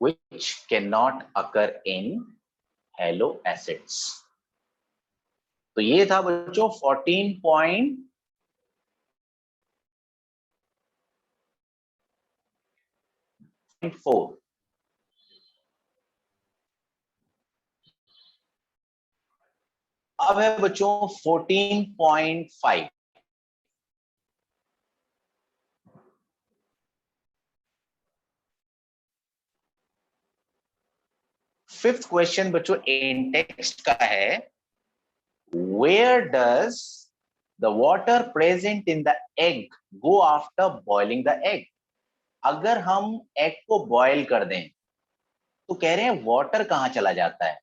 which cannot occur in halo acids. तो ये था बच्चों 14.4. अब है बच्चों 14.5. फिफ्थ क्वेश्चन बच्चों इन टेक्स्ट का है, where does the water present in the egg go after boiling the egg. अगर हम एग को बॉयल कर दें तो कह रहे हैं वाटर कहां चला जाता है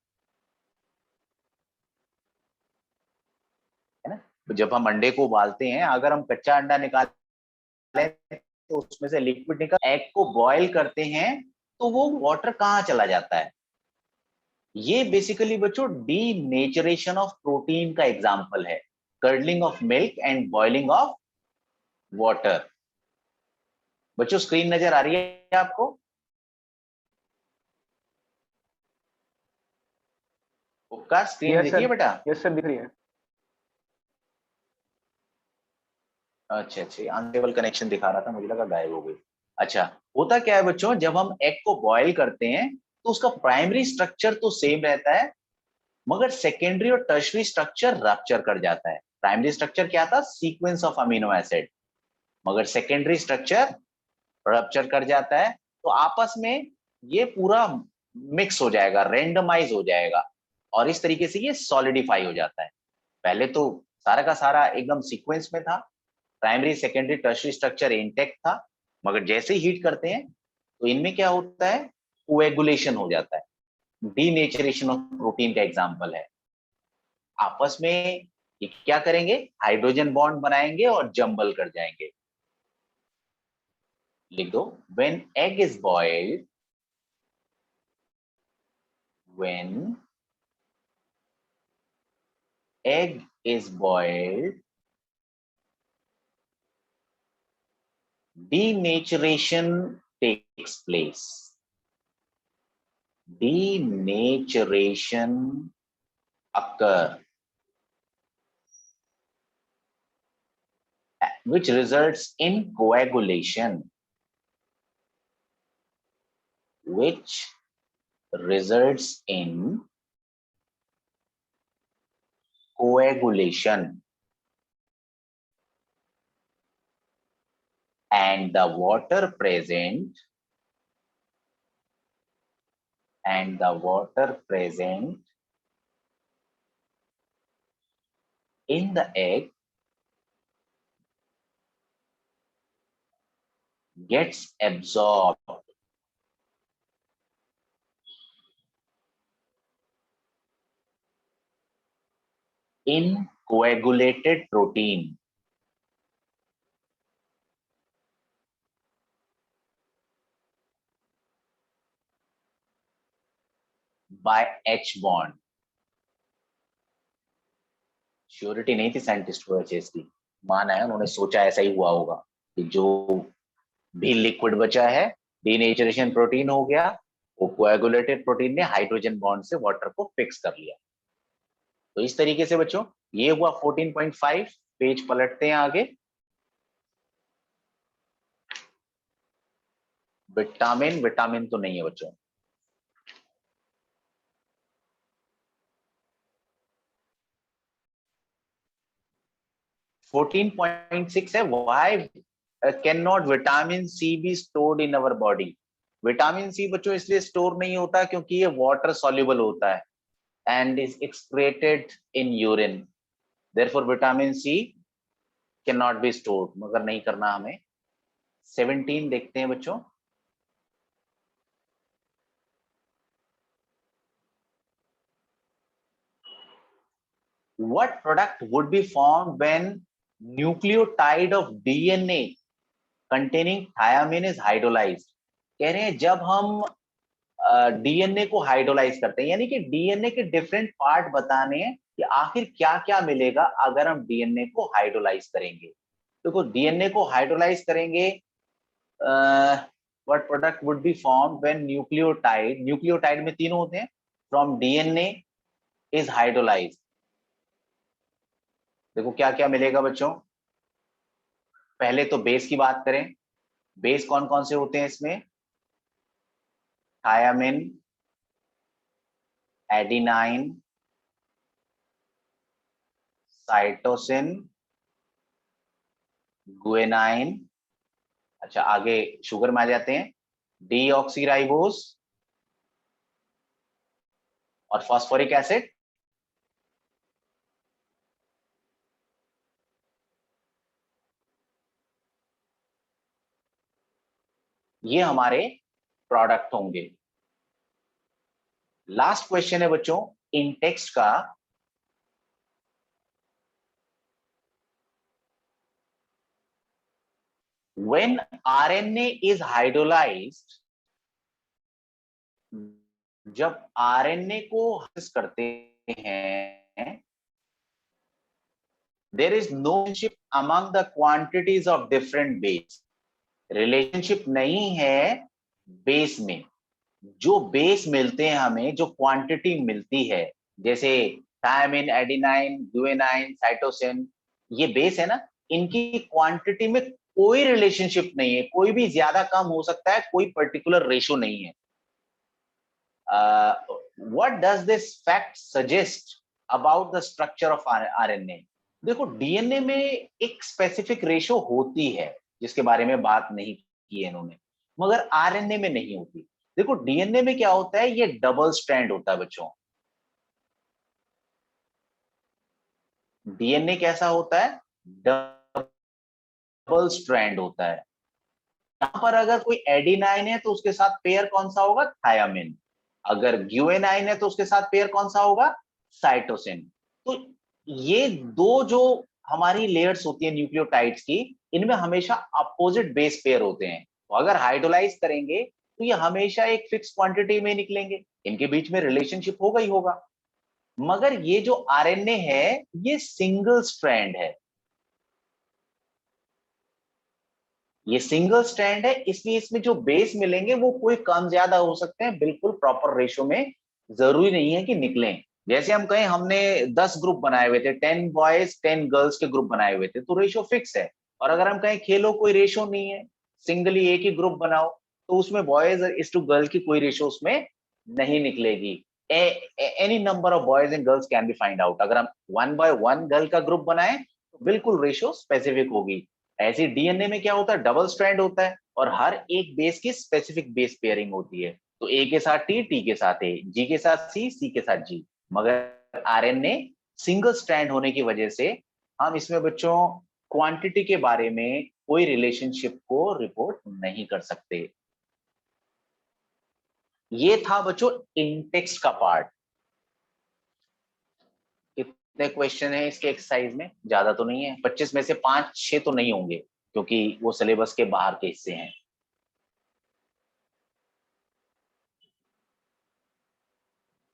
ना. तो जब हम अंडे को उबालते हैं, अगर हम कच्चा अंडा निकालें तो उसमें से लिक्विड निकल, एग को बॉयल करते हैं तो वो वाटर कहां चला जाता है. ये बेसिकली बच्चों डीनेचरेशन ऑफ प्रोटीन का एग्जांपल है. Curdling of milk and boiling of water. बच्चों स्क्रीन नजर आ रही है आपको? उपकार स्क्रीन दिख रही है बेटा? यस सर, दिख रही है. अच्छा अच्छा, अनस्टेबल कनेक्शन दिखा रहा था, मुझे लगा गायब हो गई. अच्छा, होता क्या है बच्चों, जब हम एग को बॉयल करते हैं तो उसका प्राइमरी स्ट्रक्चर तो सेम रहता है, मगर सेकेंडरी और टर्शरी स्ट्रक्चर रप्चर कर जाता है. प्राइमरी स्ट्रक्चर क्या था? Sequence of amino acid. मगर सेकेंडरी स्ट्रक्चर रप्चर कर जाता है, तो आपस में ये पूरा मिक्स हो जाएगा, रेंडमाइज हो जाएगा, और इस तरीके से ये सॉलिडिफाई हो जाता है. पहले तो सारा का सारा एकदम सीक्वेंस में था, primary secondary tertiary structure intact था, मगर जैसे ही हीट करते हैं तो इनमें क्या होता है? कोएगुलेशन हो जाता है. डीनेचरेशन ऑफ प्रोटीन का एग्जांपल है. आपस में ये क्या करेंगे? हाइड्रोजन बॉन्ड बनाएंगे और जंबल कर जाएंगे. लिख दो, when egg is boiled, when egg is boiled, denaturation takes place. Denaturation occur, which results in coagulation. Which results in coagulation. And the water present in the egg gets absorbed in coagulated protein by H bond. Surety नहीं थी scientist को HS की, माना है उन्होंने, सोचा ऐसा ही हुआ होगा कि जो भी लिक्विड बचा है डीनेचरेशन प्रोटीन हो गया, वो कोएगुलेटेड प्रोटीन ने हाइड्रोजन बॉन्ड से वाटर को फिक्स कर लिया. तो इस तरीके से बच्चों ये हुआ 14.5. पेज पलटते हैं आगे. विटामिन तो नहीं है बच्चों. 14.6 है, why can not vitamin C be stored in our body. Vitamin C बच्चों इसलिए स्टोर नहीं होता क्योंकि ये वाटर सॉल्युबल होता है and is excreted in urine. Therefore, vitamin C cannot be stored. मगर नहीं करना हमें. 17 देखते हैं बच्चों. What product would be formed when nucleotide of DNA containing thiamine is hydrolyzed? कह रहे हैं जब हम डीएनए को हाइड्रोलाइज करते हैं, यानी कि डीएनए के डिफरेंट पार्ट बताने हैं कि आखिर क्या क्या मिलेगा अगर हम डीएनए को हाइड्रोलाइज करेंगे. देखो डीएनए को हाइड्रोलाइज करेंगे what product would be formed when nucleotide में तीनों होते हैं, from DNA is hydrolyzed. देखो क्या क्या मिलेगा बच्चों। पहले तो बेस की बात करें, बेस कौन कौन से होते हैं इसमें, थायामिन, एडिनाइन, साइटोसिन, गुएनाइन। अच्छा आगे शुगर में आ जाते हैं, डीऑक्सीराइबोस और फास्फोरिक एसिड। ये हमारे प्रोडक्ट होंगे। लास्ट क्वेश्चन है बच्चों इन टेक्स्ट का, when RNA is hydrolyzed, जब RNA को hydrolyze करते हैं, there is no relationship among the quantities of different base. Relationship नहीं है बेस में, जो बेस मिलते हैं हमें, जो क्वांटिटी मिलती है, जैसे थायमिन, एडिनाइन, गुएनाइन, साइटोसिन, ये बेस है ना, इनकी क्वांटिटी में कोई रिलेशनशिप नहीं है, कोई भी ज्यादा कम हो सकता है, कोई पर्टिकुलर रेशो नहीं है। What does this fact suggest about the structure of RNA? देखो डीएनए में एक स्पेसिफिक रेशो होती है जिसके बारे में बात नहीं की है इन्होंने, मगर आरएनए में नहीं होती। देखो डीएनए में क्या होता है, ये डबल स्ट्रैंड होता है बच्चों। डीएनए कैसा होता है, डबल स्ट्रैंड होता है। यहां पर अगर कोई एडिनाइन है तो उसके साथ पेयर कौन सा होगा, थायामिन। अगर ग्यूएनाइन है तो उसके साथ पेयर कौन सा होगा, साइटोसिन। तो ये दो जो हमारी लेयर्स होती है न्यूक्लियोटाइड्स की, इनमें हमेशा अपोजिट बेस पेयर होते हैं। तो अगर हाइड्रोलाइज करेंगे तो ये हमेशा एक फिक्स क्वांटिटी में निकलेंगे, इनके बीच में रिलेशनशिप होगा ही होगा। मगर ये जो आरएनए है ये सिंगल स्ट्रैंड है, ये सिंगल स्ट्रैंड है, इसलिए इसमें जो बेस मिलेंगे वो कोई कम ज्यादा हो सकते हैं, बिल्कुल प्रॉपर रेशो में जरूरी नहीं है कि निकलें। जैसे हम कहें हमने 10 ग्रुप बनाए हुए थे, 10 बॉयज 10 गर्ल्स के ग्रुप बनाए हुए थे, तो रेशो फिक्स है। और अगर हम कहें खेलो कोई रेशो नहीं है, सिंगली एक ही ग्रुप बनाओ, तो उसमें बॉयज इज टू गर्ल की कोई रेशो उसमें नहीं निकलेगी। Any number of boys and girls can be find out. अगर हम 1 बाय 1 गर्ल का ग्रुप बनाए तो बिल्कुल रेशो स्पेसिफिक होगी। ऐसे डीएनए में क्या होता है, डबल स्ट्रैंड होता है और हर एक बेस की स्पेसिफिक बेस पेयरिंग होती है। तो ए के साथ टी, टी के साथ ए, जी के साथ सी, सी के साथ जी। मगर आरएनए सिंगल स्ट्रैंड होने की वजह से हम इसमें बच्चों क्वांटिटी के बारे में कोई रिलेशनशिप को रिपोर्ट नहीं कर सकते। ये था बच्चों इंटेक्स्ट का पार्ट। कितने क्वेश्चन है इसके एक्सरसाइज में, ज्यादा तो नहीं है, 25 में से 5-6 तो नहीं होंगे क्योंकि वो सिलेबस के बाहर के हिस्से हैं।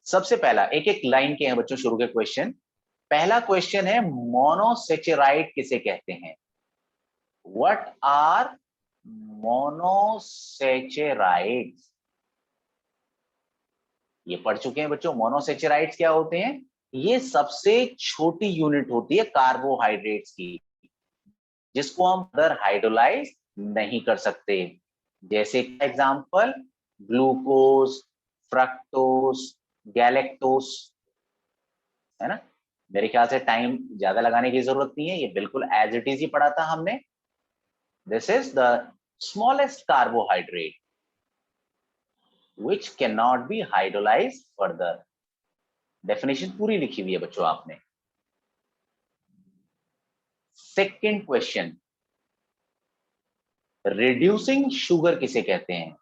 सबसे पहला एक एक लाइन के हैं बच्चों शुरू के क्वेश्चन। पहला क्वेश्चन है मोनोसेचेराइड किसे कहते हैं? What are monosaccharides? ये पढ़ चुके हैं बच्चों। मोनोसेचेराइड्स क्या होते हैं? ये सबसे छोटी यूनिट होती है कार्बोहाइड्रेट्स की, जिसको हम अदर हाइड्रोलाइज नहीं कर सकते। जैसे एग्जांपल ग्लूकोज, फ्रक्टोज, गैलेक्टोज, है ना। मेरे ख्याल से टाइम ज्यादा लगाने की जरूरत नहीं है, ये बिल्कुल एज इट इज ही पढ़ा था हमने। This is the smallest carbohydrate which cannot be hydrolyzed further। Definition पूरी लिखी हुई है बच्चों आपने। सेकंड क्वेश्चन, रिड्यूसिंग शुगर किसे कहते हैं?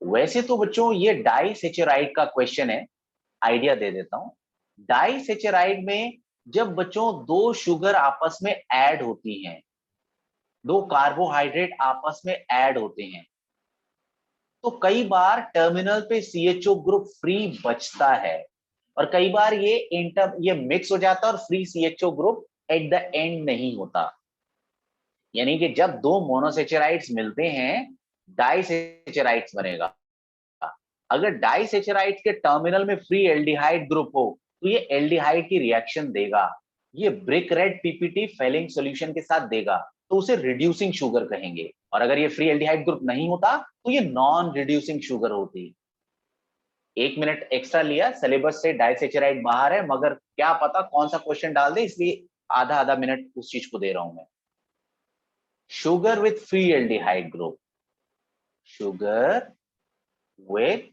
वैसे तो बच्चों ये डाइसेचेराइड का क्वेश्चन है, आइडिया दे देता हूं। डाइसेचेराइड में जब बच्चों दो शुगर आपस में ऐड होती हैं, दो कार्बोहाइड्रेट आपस में ऐड होते हैं, तो कई बार टर्मिनल पे सीएचओ ग्रुप फ्री बचता है और कई बार ये मिक्स हो जाता है और free CHO group at the end नहीं होता। यानी कि जब दो मोनोसेचेराइड्स मिलते हैं डाइसेचराइड्स बनेगा। अगर डाइसेचराइड्स के टर्मिनल में फ्री एल्डिहाइड ग्रुप हो तो ये एल्डिहाइड की रिएक्शन देगा, ये brick red PPT Fehling solution के साथ देगा, तो उसे रिड्यूसिंग शुगर कहेंगे। और अगर ये फ्री एल्डिहाइड ग्रुप नहीं होता तो ये नॉन रिड्यूसिंग शुगर होती। 1 मिनट एक्स्ट्रा लिया, सिलेबस से डाइसेचराइड बाहर है, मगर क्या पता कौन सा क्वेश्चन डाल दे, इसलिए आधा आधा मिनट उस चीज को दे रहा हूं मैं। Sugar with free aldehyde group, sugar with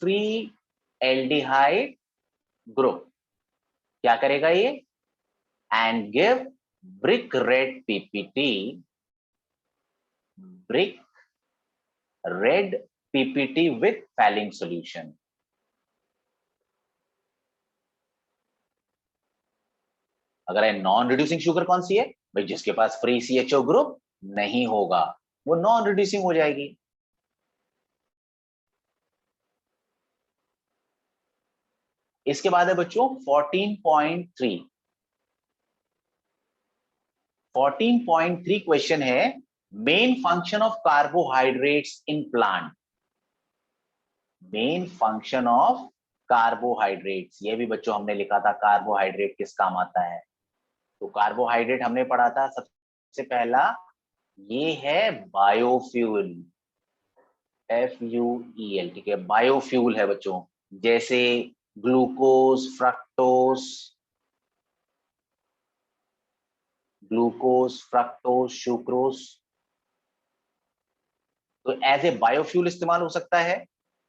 free aldehyde group क्या करेगा ये, and give brick red PPT, brick red PPT with falling solution. अगर नॉन रिड्यूसिंग शुगर कौन सी है भाई, जिसके पास फ्री सीएचओ ग्रुप नहीं होगा, वो नॉन रिड्यूसिंग हो जाएगी। इसके बाद है बच्चों 14.3। 14.3 क्वेश्चन है, main function of carbohydrates in plant. Main function of carbohydrates, ये भी बच्चों हमने लिखा था, कार्बोहाइड्रेट किस काम आता है। तो कार्बोहाइड्रेट हमने पढ़ा था सबसे पहला, ये है बायोफ्यूल, FUEL, ठीक है, बायोफ्यूल है बच्चों। जैसे glucose, fructose, glucose, fructose, sucrose, तो एज ए बायोफ्यूल इस्तेमाल हो सकता है।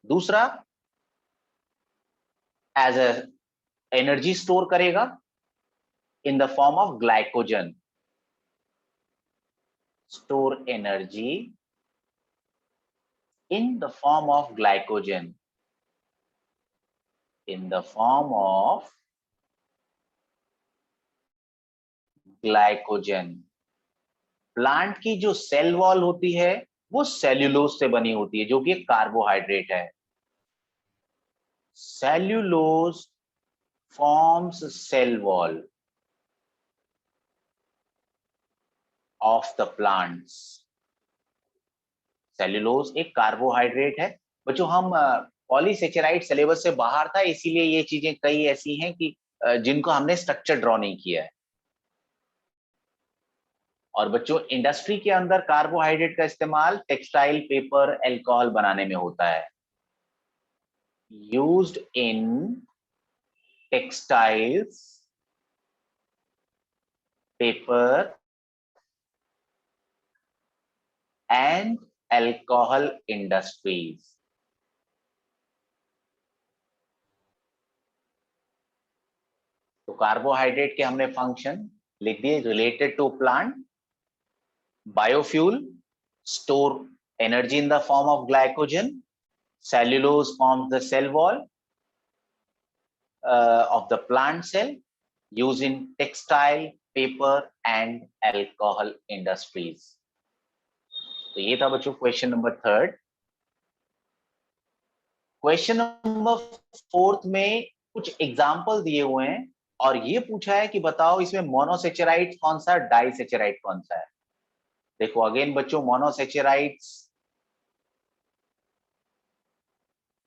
दूसरा, एज ए एनर्जी स्टोर करेगा इन the form of glycogen, store energy in the form of glycogen, in the form of glycogen। Plant की जो सेल वॉल होती है वो सेल्यूलोज से बनी होती है, जो कि एक कार्बोहाइड्रेट है। Cellulose forms cell wall of the plants. Cellulose एक कार्बोहाइड्रेट है बच्चों। हम पॉलीसेचेराइड सिलेबस से बाहर था, इसीलिए ये चीजें कई ऐसी हैं कि जिनको हमने स्ट्रक्चर ड्रॉ नहीं किया है। और बच्चों इंडस्ट्री के अंदर कार्बोहाइड्रेट का इस्तेमाल टेक्सटाइल, पेपर, अल्कोहल बनाने में होता है। Used in textiles, paper and alcohol industries. तो कार्बोहाइड्रेट के हमने फंक्शन लिख दिए, related to plant, biofuel, store energy in the form of glycogen, cellulose forms the cell wall of the plant cell, used in textile, paper and alcohol industries। तो ये था बच्चों question number 3। Question number 4 में कुछ example दिए हुए हैं और ये पूछा है कि बताओ इसमें मोनोसेचेराइड कौन सा, डाइसेचेराइड कौन सा है। देखो अगेन बच्चों, मोनोसेचेराइड्स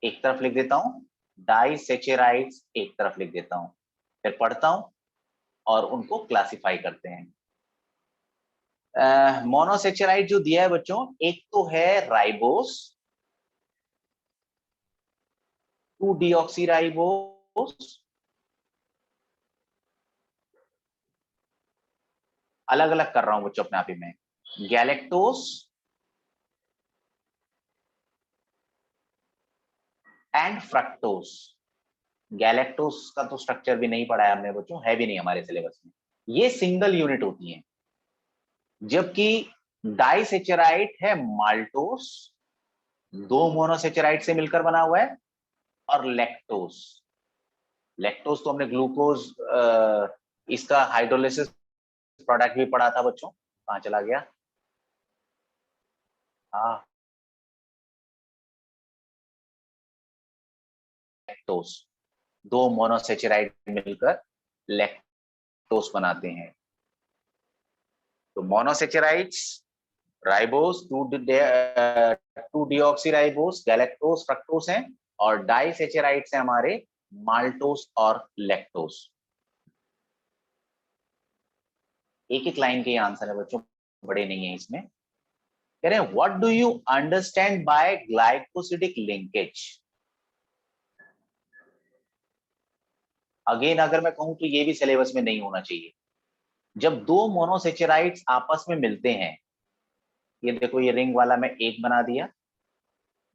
एक तरफ लिख देता हूं, डाइसेचेराइड्स एक तरफ लिख देता हूं, फिर पढ़ता हूं और उनको क्लासिफाई करते हैं। मोनोसेचेराइड जो दिया है बच्चों, एक तो है राइबोस, 2-डीऑक्सीराइबोस, अलग अलग कर रहा हूं बच्चों अपने आप ही में, गैलेक्टोस एंड फ्रक्टोस। गैलेक्टोस का तो स्ट्रक्चर भी नहीं पढ़ा है हमने बच्चों, है भी नहीं हमारे सिलेबस में। ये सिंगल यूनिट होती है, जबकि डाइसेचेराइड है माल्टोस, 2 मोनोसेचेराइड से मिलकर बना हुआ है, और लैक्टोस। लैक्टोस तो हमने ग्लूकोज, इसका हाइड्रोलिसिस प्रोडक्ट भी पढ़ा था बच्चों, कहां चला गया। हाँ, लैक्टोस, 2 मोनोसेचेराइड मिलकर लैक्टोस बनाते हैं। तो मोनोसेचेराइड्स राइबोस, 2 डीऑक्सीराइबोस, गैलेक्टोस, फ्रक्टोस हैं, और डाइसेचेराइड्स हैं हमारे माल्टोस और लैक्टोस। एक एक लाइन के आंसर है बच्चों, बड़े नहीं है इसमें। कह रहे हैं what do you understand by glycosidic linkage. Again अगर मैं कहूं तो ये भी सिलेबस में नहीं होना चाहिए। जब दो मोनोसेचेराइड्स आपस में मिलते हैं, ये देखो ये रिंग वाला मैं एक बना दिया,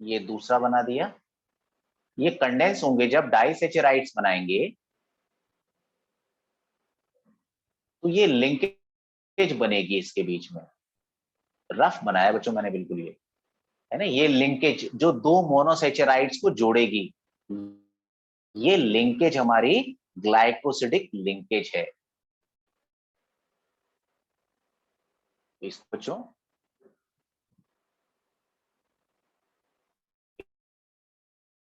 ये दूसरा बना दिया, ये कंडेंस होंगे जब डाइसेचेराइड्स बनाएंगे तो ये लिंकेज बनेगी इसके बीच में। रफ बनाया बच्चों मैंने बिल्कुल, ये है ना, ये लिंकेज जो दो मोनोसेचेराइड्स को जोड़ेगी, ये लिंकेज हमारी ग्लाइकोसिडिक लिंकेज है। इस बच्चों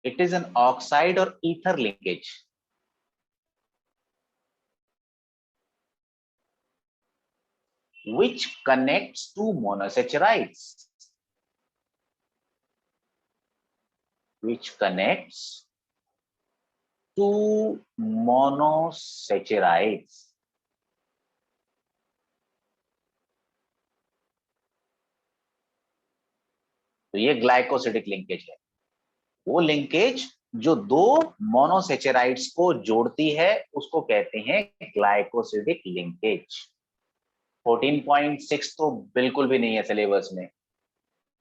इट इज एन ऑक्साइड और ether linkage. which connects two monosaccharides, which connects two monosaccharides। तो ये ग्लाइकोसिडिक लिंकेज है, वो लिंकेज जो दो मोनोसेचेराइड्स को जोड़ती है उसको कहते हैं ग्लाइकोसिडिक लिंकेज। 14.6 तो बिल्कुल भी नहीं है सिलेबस में,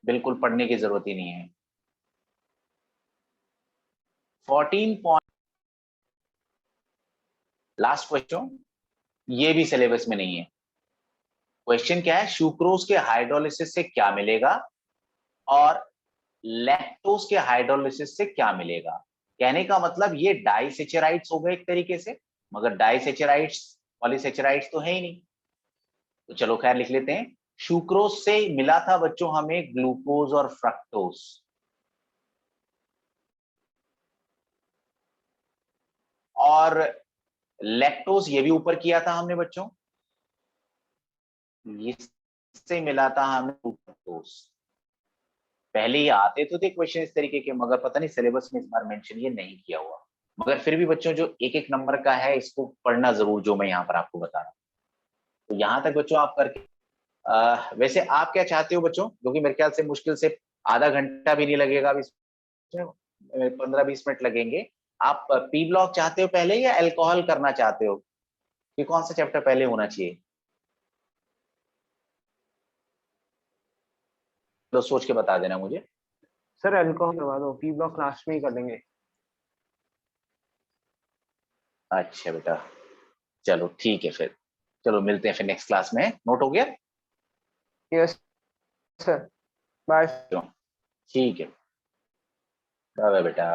बिल्कुल पढ़ने की जरूरत ही नहीं है। 14 लास्ट क्वेश्चन, ये भी सिलेबस में नहीं है। क्वेश्चन क्या है, सुक्रोज के हाइड्रोलिसिस से क्या मिलेगा और लैक्टोज के हाइड्रोलिसिस से क्या मिलेगा। कहने का मतलब ये डाइसेचेराइड्स हो गए एक तरीके से, मगर डाइसेचेराइड्स पॉलीसेचेराइड्स तो है ही नहीं। तो चलो खैर लिख लेते हैं, सुक्रोज से मिला था बच्चों हमें ग्लूकोज और फ्रक्टोज, और लैक्टोज ये भी ऊपर किया था हमने बच्चों, इससे मिला था हमें फ्रक्टोज। पहले ये आते तो थे क्वेश्चन इस तरीके के, मगर पता नहीं सिलेबस में इस बार मेंशन ये नहीं किया हुआ। मगर फिर भी बच्चों जो एक एक नंबर का है इसको पढ़ना जरूर, जो मैं यहाँ पर आपको बता रहा हूँ। तो यहाँ तक बच्चों आप करके वैसे आप क्या चाहते हो बच्चों, क्योंकि मेरे ख्याल से मुश्किल से आधा घंटा भी नहीं लगेगा, अभी 15-20 मिनट लगेंगे। आप पी ब्लॉक चाहते हो पहले या अल्कोहल करना चाहते हो, कि कौन सा चैप्टर पहले होना चाहिए, तो सोच के बता देना मुझे। सर अल्कोहल करवा दो, पी ब्लॉक लास्ट में ही कर देंगे। अच्छा बेटा, चलो ठीक है फिर, चलो मिलते हैं फिर नेक्स्ट क्लास में। नोट हो गया? Yes sir, bye. ठीक है, बाय बेटा।